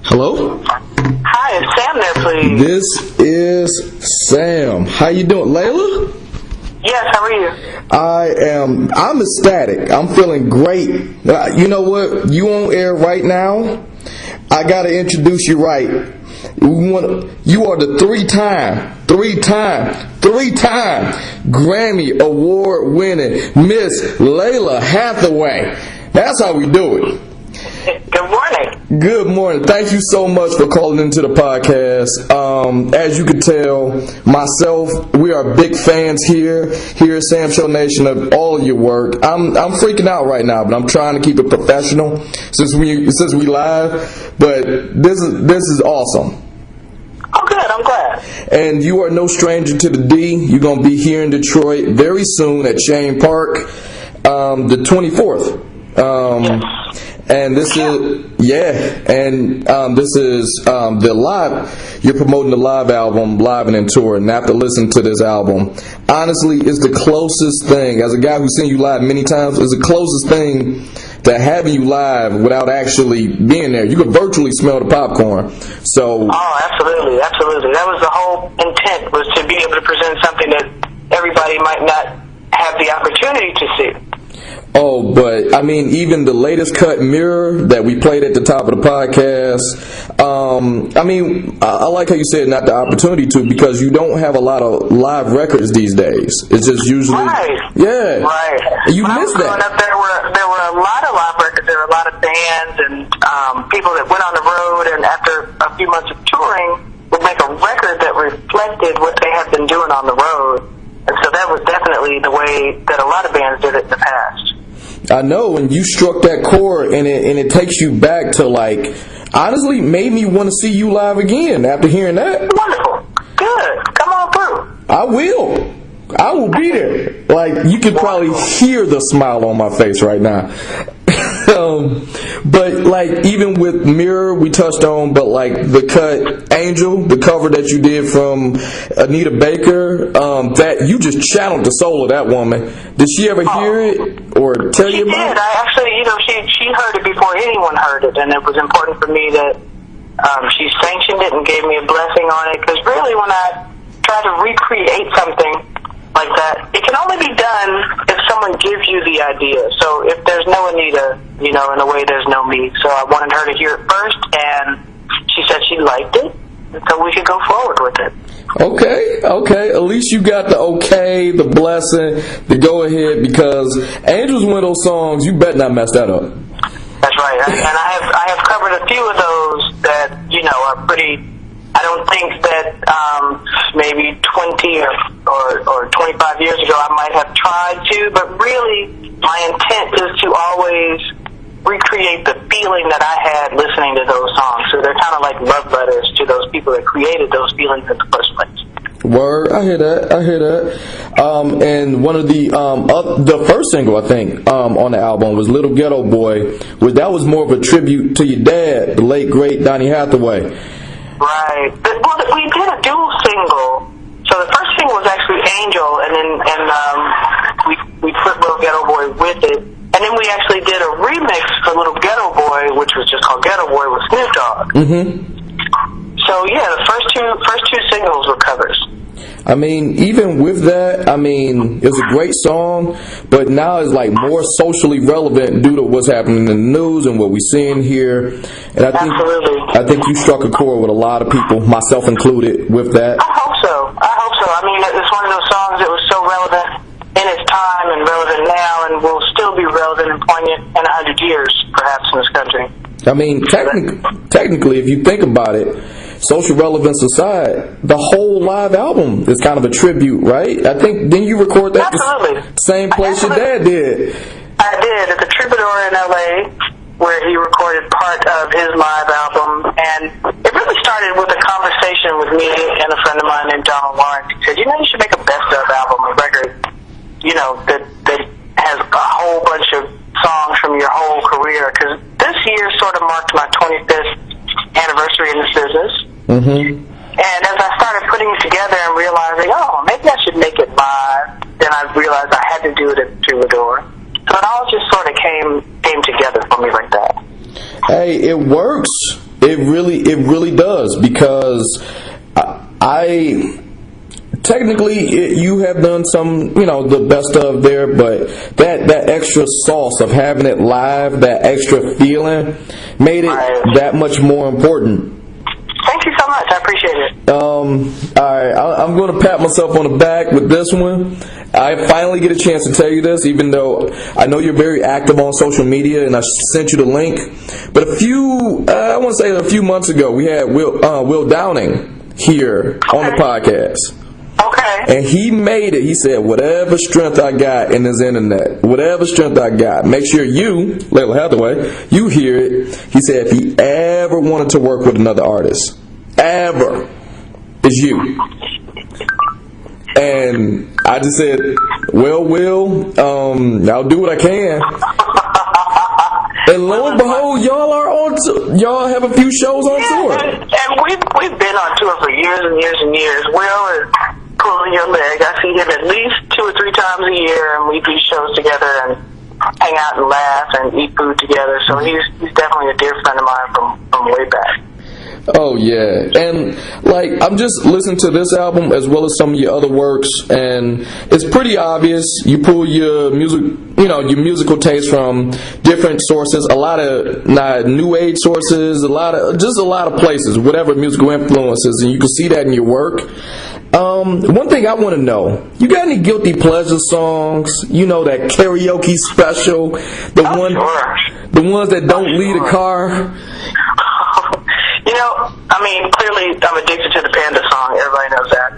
Hello? Hi, is Sam there, please? This is Sam. How you doing, Lalah? Yes, how are you? I'm ecstatic. I'm feeling great. You know what? You on air right now. I gotta introduce you right. You are the three-time Grammy Award winning Miss Lalah Hathaway. That's how we do it. Good morning. Good morning. Thank you so much for calling into the podcast. As you can tell, myself, we are big fans here at Sam Show Nation of all of your work. I'm freaking out right now, but I'm trying to keep it professional since we live. But this is awesome. Oh, good. I'm glad. And you are no stranger to the D. You're gonna be here in Detroit very soon at Shane Park, the 24th. Yes. And this is this is the live. You're promoting the live album, Live and in Tour, and after listening to this album, honestly, it's the closest thing. As a guy who's seen you live many times, it's the closest thing to having you live without actually being there. You could virtually smell the popcorn. So. Oh, absolutely. That was the whole intent, was to be able to present something that everybody might not have the opportunity to see. Oh, but I mean, even the latest cut, Mirror, that we played at the top of the podcast. I mean, I like how you said not the opportunity to, because you don't have a lot of live records these days. It's just usually, right. You missed that. Growing up, there were a lot of live records. There were a lot of bands and people that went on the road, and after a few months of touring, would make a record that reflected what they had been doing on the road. And so that was definitely the way that a lot of bands did it in the past. I know, and you struck that chord, and it takes you back to, like, honestly, made me want to see you live again after hearing that. Wonderful. Good. Come on through. I will be there. Like, you can probably hear the smile on my face right now. But like, even with Mirror we touched on, but like the cut Angel, the cover that you did from Anita Baker, that you just channeled the soul of that woman. Did she ever hear it or tell you about it? I actually, she heard it before anyone heard it, and it was important for me that she sanctioned it and gave me a blessing on it, because really when I try to recreate something like that, it can only be done if someone gives you the idea. So if there's no Anita, in a way there's no me. So I wanted her to hear it first, and she said she liked it, so we could go forward with it. Okay. At least you got the okay, the blessing, the go ahead, because Angel's one of those songs, you better not mess that up. That's right. And I have covered a few of those that, are pretty. I don't think that maybe 20 or 25 years ago I might have tried to, but really my intent is to always recreate the feeling that I had listening to those songs. So they're kind of like love letters to those people that created those feelings in the first place. Word, I hear that. And one of the first single, I think, on the album was Little Ghetto Boy, which that was more of a tribute to your dad, the late great Donny Hathaway. Right. Well, we did a dual single. So the first single was actually Angel, and then we put Little Ghetto Boy with it. And then we actually did a remix for Little Ghetto Boy, which was just called Ghetto Boy with Snoop Dogg. Mm-hmm. So yeah, the first two singles were covers. I mean, even with that, it was a great song, but now it's like more socially relevant due to what's happening in the news and what we're seeing here. And I think you struck a chord with a lot of people, myself included, with that. I hope so. It's one of those songs that was so relevant in its time and relevant now, and will still be relevant and poignant in 100 years, perhaps, in this country. I mean, technically, if you think about it, social relevance aside, the whole live album is kind of a tribute, right? I think, didn't you record that Absolutely. The same place your dad did? I did, at the Troubadour in L.A., where he recorded part of his live album, and it really started with a conversation with me and a friend of mine named Donald Lawrence. He said, you should make a best-of album, a record, that has a whole bunch of songs from your whole career, because this year sort of marked my 25th anniversary in this business. Mm-hmm. And as I started putting it together and realizing, maybe I should make it live, then I realized I had to do it at Troubadour. So it all just sort of came came together for me like that. Hey, it works. It really does, because I technically you have done some, the best of there, but that extra sauce of having it live, that extra feeling, made it that much more important. Thank you so much. I appreciate it. All right, I'm going to pat myself on the back with this one. I finally get a chance to tell you this, even though I know you're very active on social media, and I sent you the link. But a few months ago, we had Will Downing here on the podcast. Okay. And he made it. He said, whatever strength I got in this internet, whatever strength I got, make sure you, Lalah Hathaway, you hear it. He said if he ever wanted to work with another artist, ever, is you. And I just said, well, Will, I'll do what I can. And lo and behold, y'all have a few shows on tour. And we've been on tour for years and years and years. Will is pulling your leg. I see him at least 2 or 3 times a year, and we do shows together and hang out and laugh and eat food together. So he's definitely a dear friend of mine from way back. Oh yeah, and I'm just listening to this album as well as some of your other works, and it's pretty obvious you pull your your musical taste from different sources, a lot of new age sources, a lot of places, whatever musical influences, and you can see that in your work. One thing I want to know, you got any guilty pleasure songs? That karaoke special, the ones that don't lead a car. Clearly I'm addicted to the Panda song. Everybody knows that.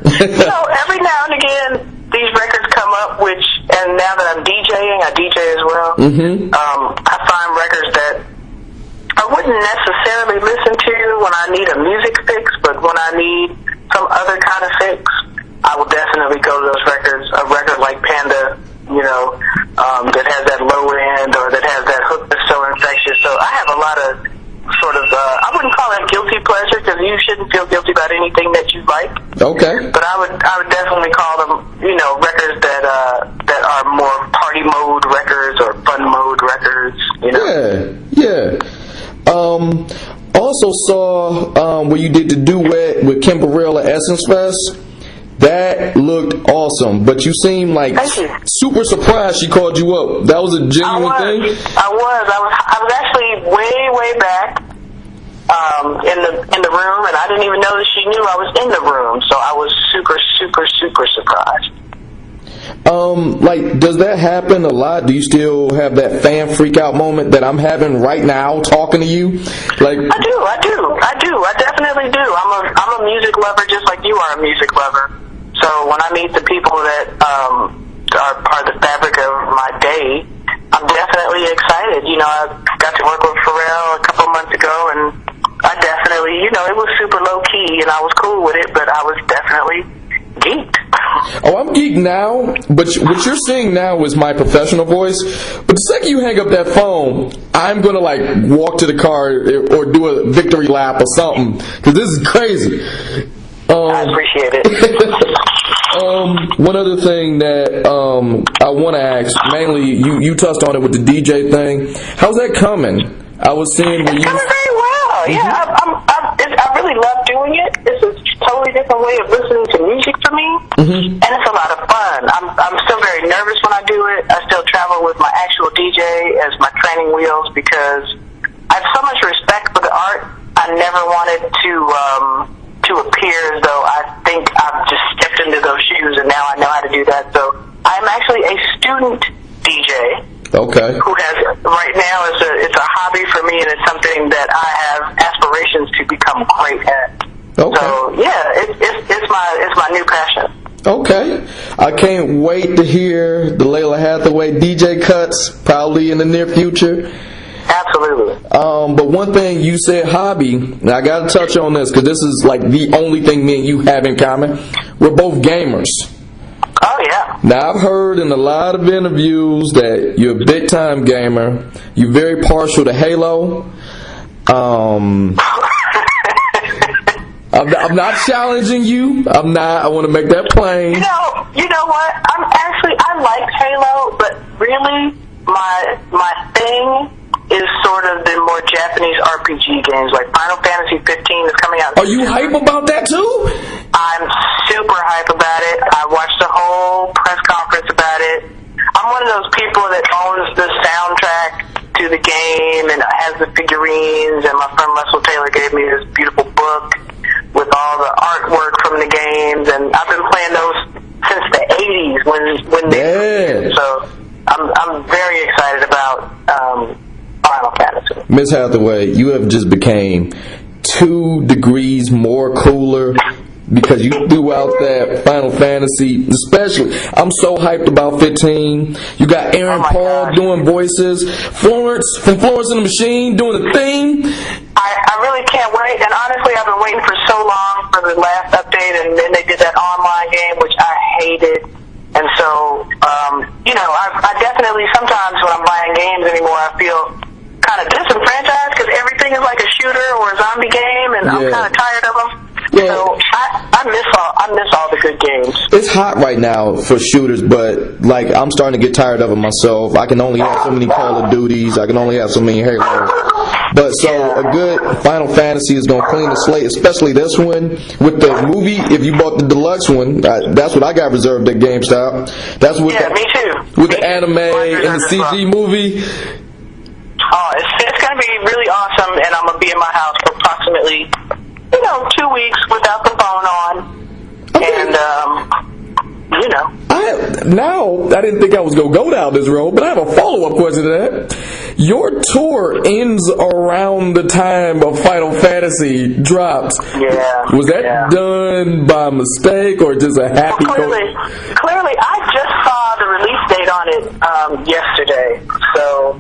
Every now and again, these records come up, and now that I'm DJing, I DJ as well. Mm-hmm. I find records that I wouldn't necessarily listen to when I need a music fix, but when I need some other kind of fix, I will definitely go to those records. A record like Panda, that has that low end or that has that hook that's so infectious. So I have a lot of sort of, I wouldn't call it guilty pleasure, because you shouldn't feel guilty about anything that you like. Okay. But I would definitely call them, records that are more party mode records or fun mode records. Yeah. Also saw where you did the duet with Kim Burrell at Essence Fest. That looked awesome, but you seemed super surprised she called you up. That was a genuine thing? I was actually way back in the room, and I didn't even know that she knew I was in the room, so I was super surprised. Does that happen a lot? Do you still have that fan freak out moment that I'm having right now talking to you? I do. I definitely do. I'm a music lover just like you are a music lover. So when I meet the people that are the fabric of my day, I'm definitely excited. I got to work with Pharrell a couple months ago, and I definitely, it was super low key, and I was cool with it, but I was definitely geeked. Oh, I'm geeked now, but what you're seeing now is my professional voice. But the second you hang up that phone, I'm going to walk to the car or do a victory lap or something, because this is crazy. I appreciate it. One other thing that I want to ask, mainly you touched on it with the DJ thing. How's that coming? I was seeing it's coming very well. Mm-hmm. Yeah, I really love doing it. It's a totally different way of listening to music for me, and it's a lot of fun. I'm still very nervous when I do it. I still travel with my actual DJ as my training wheels because I have so much respect for the art. I never wanted to appear as though I think I've just stepped into those shoes and now I know how to do that. So I'm actually a student DJ. Okay. Who has right now it's a hobby for me, and it's something that I have aspirations to become great at. Okay. So yeah, it's my new passion. Okay. I can't wait to hear the Lalah Hathaway DJ cuts probably in the near future. Absolutely. But one thing you said, hobby, and I got to touch on this because this is the only thing me and you have in common. We're both gamers. Oh, yeah. Now, I've heard in a lot of interviews that you're a big-time gamer. You're very partial to Halo. I'm not challenging you. I'm not. I want to make that plain. You know what? I like Halo, but really, my thing is sort of the more Japanese RPG games, like Final Fantasy 15 is coming out. Are you hype about that too? I'm super hype about it. I watched the whole press conference about it. I'm one of those people that owns the soundtrack to the game and has the figurines, and my friend Russell Taylor gave me this beautiful book with all the artwork from the games, and I've been playing those since the 80s when they so I'm very excited about Final Fantasy. Miss Hathaway, you have just became 2 degrees more cooler because you threw out that Final Fantasy, especially. I'm so hyped about 15. You got Aaron Paul doing voices, Florence from Florence and the Machine doing the theme. I really can't wait, and honestly, I've been waiting for so long for the last update, and then they did that online game, which I hated. And so, I definitely, sometimes when I'm buying games anymore, I feel kind of disenfranchised because everything is like a shooter or a zombie game, and I'm kind of tired of them. So I miss all the good games. It's hot right now for shooters, but like I'm starting to get tired of it myself. I can only have so many Call of Duties. I can only have so many Halos. But so a good Final Fantasy is going to clean the slate, especially this one with the movie. If you bought the deluxe one, that's what I got reserved at GameStop. That's with me too. With the anime and the CG movie. Oh, it's going to be really awesome, and I'm going to be in my house for approximately 2 weeks without the phone on. Okay. And, I didn't think I was going to go down this road, but I have a follow-up question to that. Your tour ends around the time of Final Fantasy drops. Yeah. Was that done by mistake or just a happy clearly, I just saw the release date on it yesterday. So,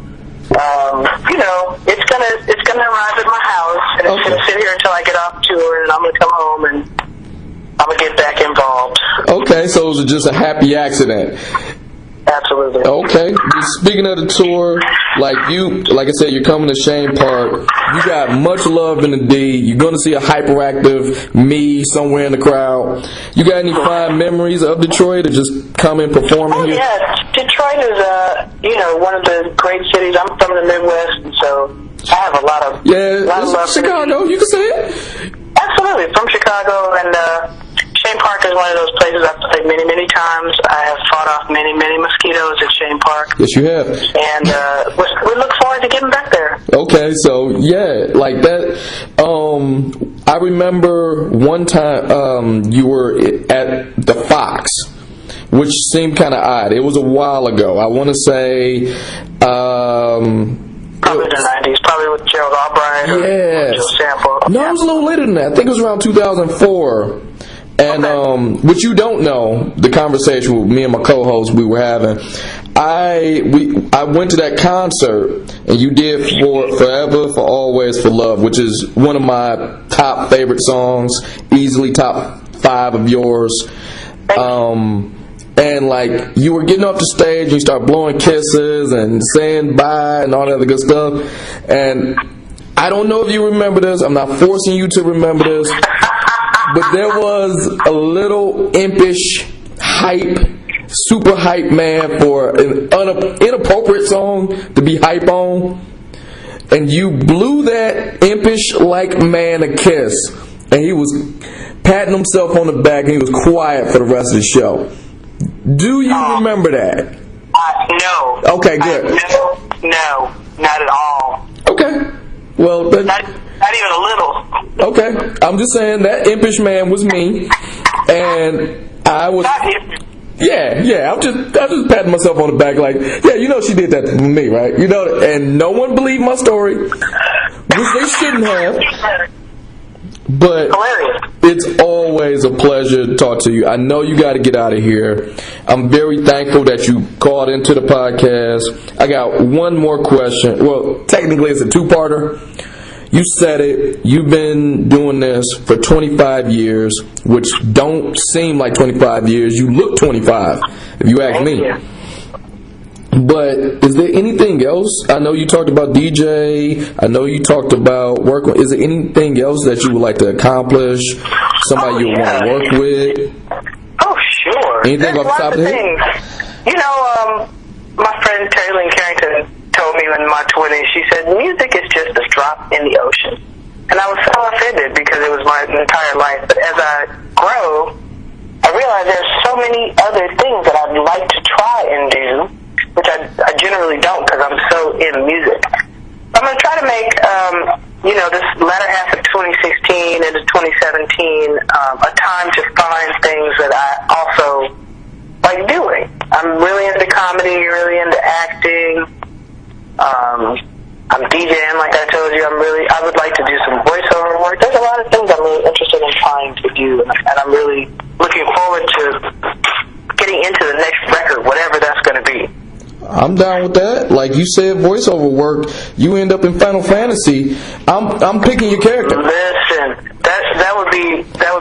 it's gonna arrive at my house, and it's gonna sit here until I get off tour, and I'm gonna come home and I'm gonna get back involved. Okay, so it was just a happy accident. Absolutely. Okay. Speaking of the tour, like I said, you're coming to Shane Park. You got much love in the D. You're going to see a hyperactive me somewhere in the crowd. You got any fond memories of Detroit or just come and perform here? Yeah. Detroit is, one of the great cities. I'm from the Midwest, and so I have a lot of love. Chicago, you can say it. Absolutely. From Chicago, and Shane Park is one of those places I've played many, many times. I have fought off many, many mosquitoes at Shane Park. Yes, you have. And we look forward to getting back there. Okay, so like that. I remember one time you were at the Fox, which seemed kind of odd. It was a while ago. I want to say. Probably the 90s, probably with Gerald Albright or Joe Sample. No, it was a little later than that. I think it was around 2004. And what you don't know, the conversation with me and my co-host we were having, I went to that concert, and you did for Forever, for Always, for Love, which is one of my top favorite songs, easily top 5 of yours. And like you were getting off the stage, and you start blowing kisses and saying bye and all that other good stuff. And I don't know if you remember this. I'm not forcing you to remember this. But there was a little impish hype, super hype man for an inappropriate song to be hype on. And you blew that impish like man a kiss. And he was patting himself on the back, and he was quiet for the rest of the show. Do you remember that? No. Okay, good. No, not at all. Okay. Well, not even a little. Okay. I'm just saying that impish man was me, and I was. Not impish. Yeah. I'm just patting myself on the back, like, she did that to me, right? And no one believed my story, which they shouldn't have. But it's always a pleasure to talk to you. I know you got to get out of here. I'm very thankful that you called into the podcast. I got one more question. Well, technically it's a 2-parter. You said it. You've been doing this for 25 years, which don't seem like 25 years. You look 25, if you ask me. But is there anything else? I know you talked about DJ. I know you talked about work. Is there anything else that you would like to accomplish? Somebody you want to work with? Oh, sure. Anything off the top of the head? My friend Terry Lynn Carrington told me in my tour morning, she said, music is just a drop in the ocean. And I was so offended because it was my entire life. But as I grow, I realize there's so many other things that I'd like to try and do, which I generally don't because I'm so in music. I'm going to try to make, this latter half of 2016 into 2017 a time to find things that I also like doing. I'm really into comedy, really into acting. I'm DJing, like I told you. I would like to do some voiceover work. There's a lot of things I'm really interested in trying to do, and I'm really looking forward to getting into the next record, whatever that's going to be. I'm down with that. Like you said, voiceover work, you end up in Final Fantasy. I'm picking your character. Listen, that would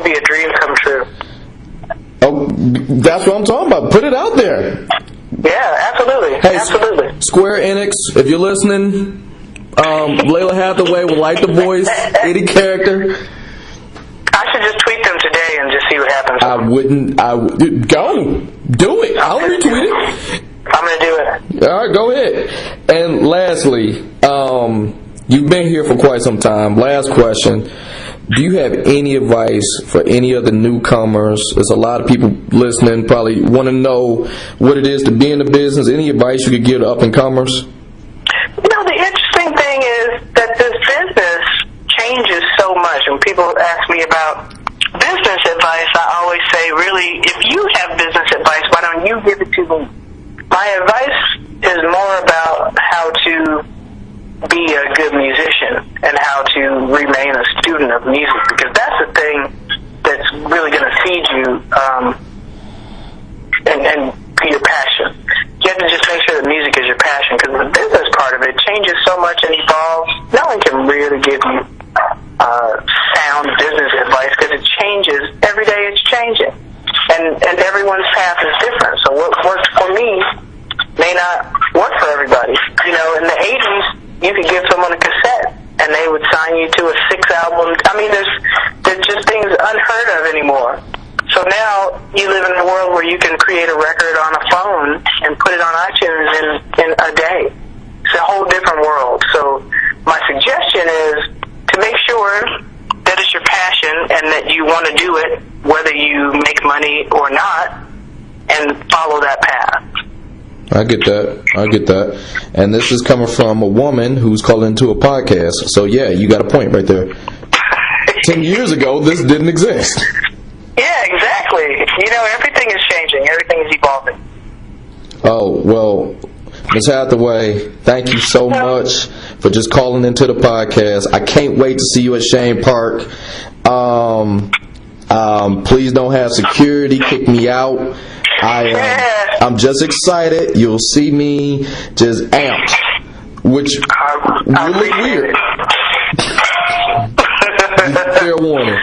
be a dream come true. Oh, that's what I'm talking about. Put it out there. Yeah, absolutely. Hey, absolutely. Square Enix, if you're listening, Lalah Hathaway would like the voice, any character. I should just tweet them today and just see what happens. Go. Do it. I'll retweet it. I'm going to do it. All right, go ahead. And lastly, you've been here for quite some time. Last question. Do you have any advice for any of the newcomers? There's a lot of people listening probably want to know what it is to be in the business. Any advice you could give to up-and-comers? The interesting thing is that this business changes so much. When people ask me about business advice, I always say, really, if you have business advice, why don't you give it to me? My advice is more about how to be a good musician and how to remain a student of music, because that's the thing that's really going to feed you and be your passion. You have to just make sure that music is your passion, because the business part of it changes so much and evolves. No one can really give you sound business advice because it changes. Every day it's changing. And everyone's path is different. So what works for me may not work for everybody. In the 80s, you could give someone a cassette and they would sign you to a 6-album. I mean, there's just things unheard of anymore. So now you live in a world where you can create a record on a phone and put it on iTunes in a day. It's a whole different world. So my suggestion is to make sure that it's your passion and that you want to do it, whether you make money or not, and follow that path. I get that. And this is coming from a woman who's calling into a podcast. So, yeah, you got a point right there. 10 years ago, this didn't exist. Yeah, exactly. Everything is changing. Everything is evolving. Oh, well, Ms. Hathaway, thank you so much for just calling into the podcast. I can't wait to see you at Shane Park. Please don't have security kick me out. I'm just excited. You'll see me just amped, which will look weird. Fair warning.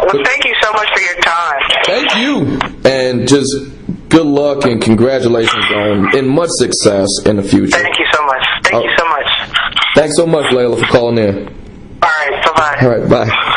Well, thank you so much for your time. Thank you, and just good luck and congratulations and much success in the future. Thank you so much. Thank you so much. Thanks so much, Lalah, for calling in. All right, bye-bye. All right, bye.